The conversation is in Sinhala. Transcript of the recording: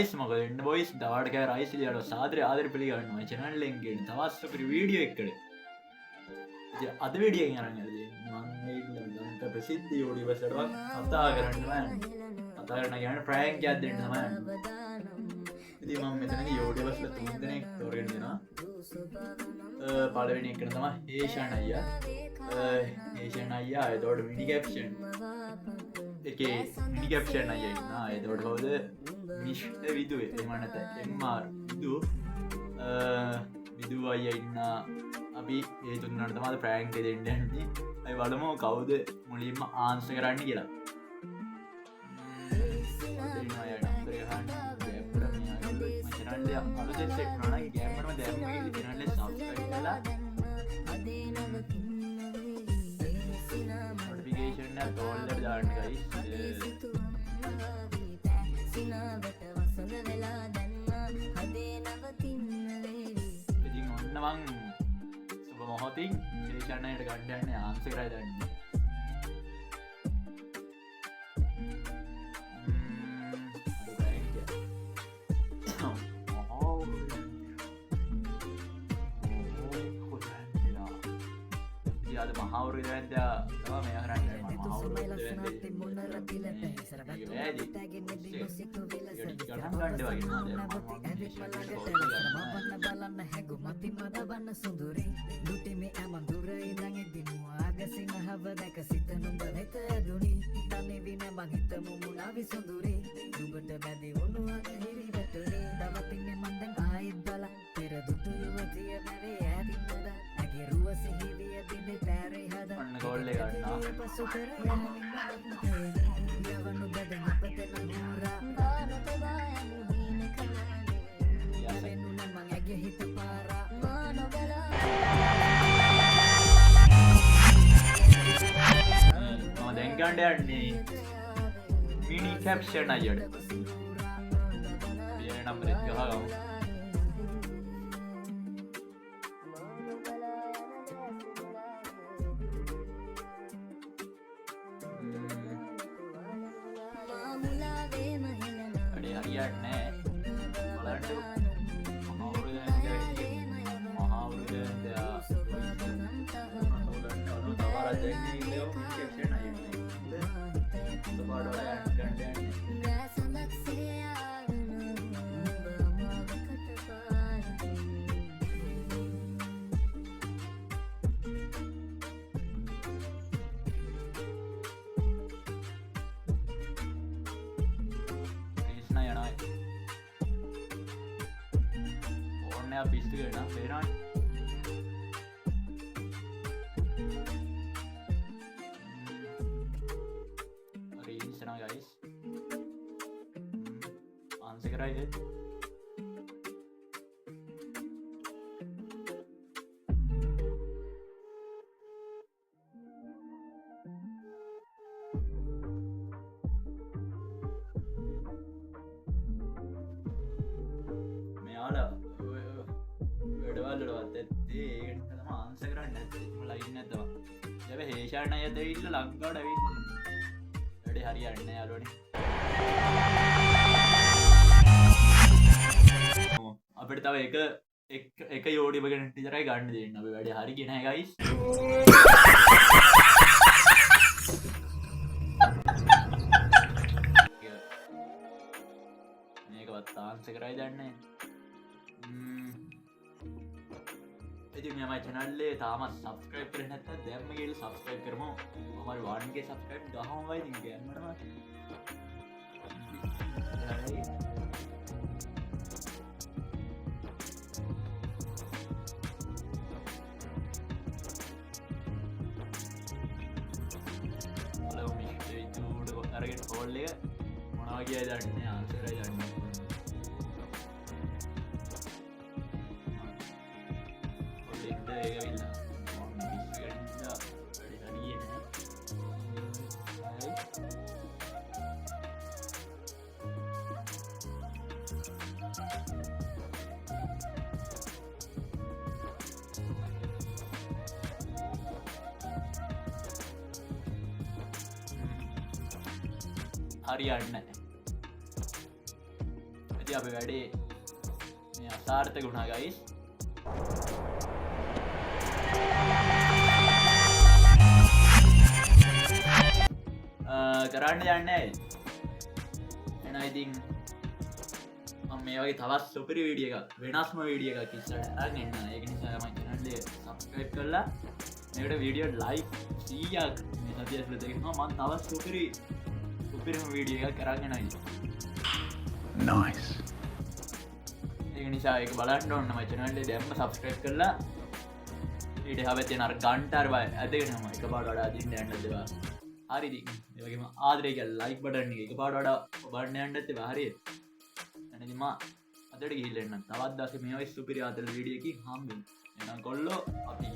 ගයිස් මොකද වෙන්නේ බොයිස් දවල්ට කෑ රයිස් ලියලා සාදරය ආදර පිළිගන්නවා channel එකෙන් ගෙන තවත් සුපිරි වීඩියෝ එකකට ඉතින් අද වීඩියෝ එකෙන් අරන් යන්නේ මම මේක ප්‍රසිද්ධ යුනිවර්සිටි එකක් කතා කරන්න කතා කරන කියන්නේ ප්‍රෑන්ක් එකක් දෙන්න තමයි ඉතින් මම මෙතන යුනිවර්සිටි තුන් දෙනෙක් තෝරගෙන දෙනවා පළවෙනි එක තමයි හේෂාන් අයියා හේෂාන් අයියා එතකොට මිනි කැප්ෂන් එකේ මිනි කැප්ෂන් අයියා ඉන්නවා එතකොට කවුද මිෂ්ට විදුවේ එහෙම නැත්නම් MR විදු අයියා ඉන්නවා අපි ඒ තුන්නාට තමයි ප්‍රෑන්ක් එක දෙන්න යන්නේ අපි බලමු කවුද මුලින්ම ආන්සර් කරන්න කියලා අලුතෙන් සෙට් කරනවා නම් ගෑම්මම දැම්ම කියලා channel එක subscribe කරලා notification එක all එක දාන්න guys ඉතින් ඔන්න මං සුබ මොහොතින් මේ channel එකට ගන්න යන්නේ ආන්සර් කරලා දාන්න ada mahawur itu ada apa ya orang dari mahawur itu ada jadi jangan ada bagi ගෝල්ලේ ගන්නවා දැන් ගන්න යන්නේ මිනි කැප්ෂන් අයියට පියන නම්බර් එක ගහගමු පිස්තු කරන පේනවා රීල්ස් කරනවා guys ආන්සර් කරයිද මෙයාලා ආන්සර් කරන්න ලයින් නැතවා දැන් හේෂාන් අයියා දෙවිල්ල ලංකාවට ඇවිල්ලා වැඩේ හරියන්නේ නැහැ යාළුවනේ අපිට තව එක යෝඩියම ගැන විතරයි ගන්න දෙන්න අපි වැඩේ හරි ගියේ නැහැ guys මේකවත් ආන්සර් කරයි දන්නේ ඉතින් මේ මගේ channel එක තාමත් subscribe කරේ නැත්නම් දැන්ම ගිහලා subscribe කරමු. මම 1k subscribe ගහමු වයි ඉතින් ගෑන්නටම. හලෝ මේ YouTube අරගෙන call එක මොනවා කියයි දන්නේ ආන්සර් එකයි දන්නේ. හරියන්නේ නැහැ. ඉතින් අපි වැඩේ මේ අසාර්ථක වුණා ගයිස්. කරන්න යන්නේ එන ඉතින් මම මේ වගේ තවත් සුපිරි වීඩියෝ එකක් වෙනස්ම වීඩියෝ එකක් ඉස්සරහට අරන් එන්න. ඒක නිසා මම channel එක subscribe කරලා මේකට වීඩියෝ like 100ක් මේ සතිය ඇතුළත දෙනවා. මම තවත් සුපිරිම වීඩියෝ එකක් අරන් එනවා. Nice. ඒක නිසා ඒක බලන්න ඕන මම channel එක දැම්ම subscribe කරලා ඊට හැබැයි තියෙන අර ගන්ටර් බය ඇදගෙනම එකපාරට වඩා අදින්න යන්න දෙවා. හරිද? ඒ වගේම ආදරේ කියලා like button එක එකපාරට වඩා ඔබන්න යන්නත් ඒවා හරියට. එනදි මම අදට ගිහිල්ලා එන්න. තවත් දවසේ මේ වගේ සුපිරි ආතල් වීඩියෝ එකකින් හම්බෙන්න. එහෙනම් කොල්ලෝ අපි